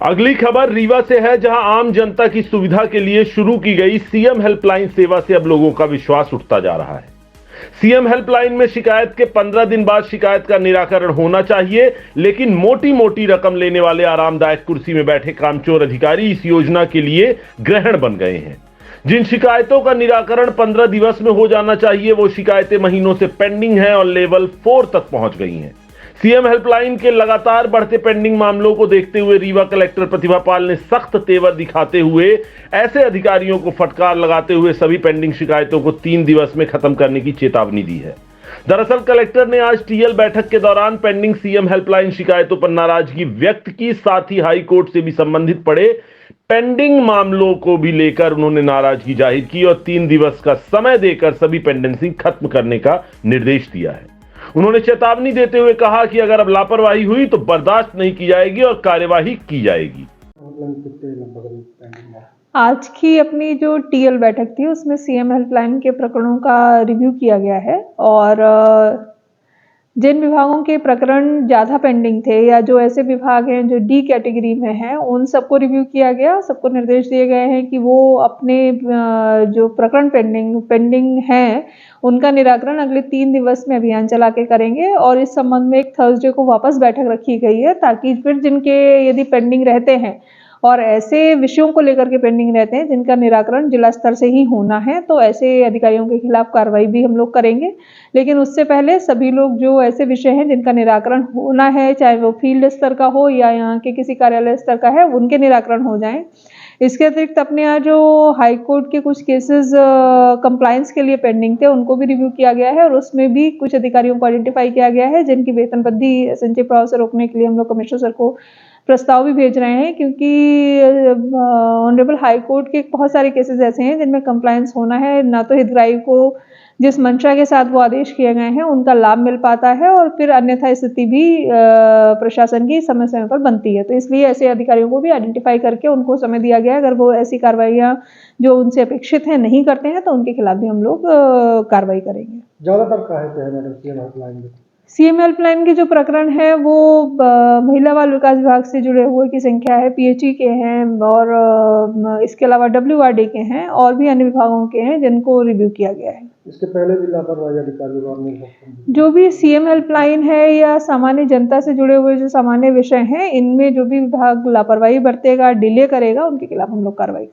अगली खबर रीवा से है, जहां आम जनता की सुविधा के लिए शुरू की गई सीएम हेल्पलाइन सेवा से अब लोगों का विश्वास उठता जा रहा है। सीएम हेल्पलाइन में शिकायत के 15 दिन बाद शिकायत का निराकरण होना चाहिए, लेकिन मोटी मोटी रकम लेने वाले आरामदायक कुर्सी में बैठे कामचोर अधिकारी इस योजना के लिए ग्रहण बन गए हैं। जिन शिकायतों का निराकरण 15 दिवस में हो जाना चाहिए, वो शिकायतें महीनों से पेंडिंग हैं और लेवल 4 तक पहुंच गई हैं। सीएम हेल्पलाइन के लगातार बढ़ते पेंडिंग मामलों को देखते हुए रीवा कलेक्टर प्रतिभा पाल ने सख्त तेवर दिखाते हुए ऐसे अधिकारियों को फटकार लगाते हुए सभी पेंडिंग शिकायतों को 3 दिवस में खत्म करने की चेतावनी दी है। दरअसल कलेक्टर ने आज टीएल बैठक के दौरान पेंडिंग सीएम हेल्पलाइन शिकायतों पर नाराजगी व्यक्त की, साथ ही हाई कोर्ट से भी संबंधित पड़े पेंडिंग मामलों को भी लेकर उन्होंने नाराजगी जाहिर की और 3 दिवस का समय देकर सभी पेंडेंसी खत्म करने का निर्देश दिया है। उन्होंने चेतावनी देते हुए कहा कि अगर अब लापरवाही हुई तो बर्दाश्त नहीं की जाएगी और कार्यवाही की जाएगी। आज की अपनी जो टीएल बैठक थी उसमें सीएम हेल्पलाइन के प्रकरणों का रिव्यू किया गया है और जिन विभागों के प्रकरण ज़्यादा पेंडिंग थे या जो ऐसे विभाग हैं जो डी कैटेगरी में हैं, उन सबको रिव्यू किया गया। सबको निर्देश दिए गए हैं कि वो अपने जो प्रकरण पेंडिंग हैं उनका निराकरण अगले 3 दिवस में अभियान चला के करेंगे और इस संबंध में एक थर्सडे को वापस बैठक रखी गई है, ताकि फिर जिनके यदि पेंडिंग रहते हैं और ऐसे विषयों को लेकर के पेंडिंग रहते हैं जिनका निराकरण जिला स्तर से ही होना है, तो ऐसे अधिकारियों के खिलाफ कार्रवाई भी हम लोग करेंगे। लेकिन उससे पहले सभी लोग जो ऐसे विषय हैं जिनका निराकरण होना है, चाहे वो फील्ड स्तर का हो या यहाँ के किसी कार्यालय स्तर का है, उनके निराकरण हो जाएं। इसके अतिरिक्त अपने यहाँ जो हाई कोर्ट के कुछ केसेस कंप्लायंस के लिए पेंडिंग थे, उनको भी रिव्यू किया गया है और उसमें भी कुछ अधिकारियों को आइडेंटिफाई किया गया है जिनकी वेतन वृद्धि संचय प्रभाव से रोकने के लिए हम लोग कमिश्नर सर को प्रस्ताव भी भेज रहे हैं, क्योंकि ऑनरेबल हाई कोर्ट के बहुत सारे केसेस ऐसे हैं जिनमें कंप्लायंस होना है, ना तो हितग्राही को जिस मंशा के साथ वो आदेश किए गए हैं उनका लाभ मिल पाता है और फिर अन्यथा स्थिति भी प्रशासन की समय समय पर बनती है। तो इसलिए ऐसे अधिकारियों को भी आइडेंटिफाई करके उनको समय दिया गया है। अगर वो ऐसी कार्रवाइयाँ जो उनसे अपेक्षित हैं नहीं करते हैं तो उनके खिलाफ भी हम लोग कार्रवाई करेंगे। ज़्यादातर काहे है मैडम सीएम हेल्पलाइन में? सीएम हेल्पलाइन के जो प्रकरण है वो महिला बाल विकास विभाग से जुड़े हुए की संख्या है, पीएचई के हैं और इसके अलावा डब्ल्यूआरडी के हैं और भी अन्य विभागों के हैं जिनको रिव्यू किया गया है। इसके पहले भी लापरवाही अधिकारी जो भी सीएम हेल्पलाइन है या सामान्य जनता से जुड़े हुए जो सामान्य विषय हैं, इनमें जो भी विभाग लापरवाही बरतेगा, डिले करेगा, उनके खिलाफ हम लोग कार्रवाई करेंगे।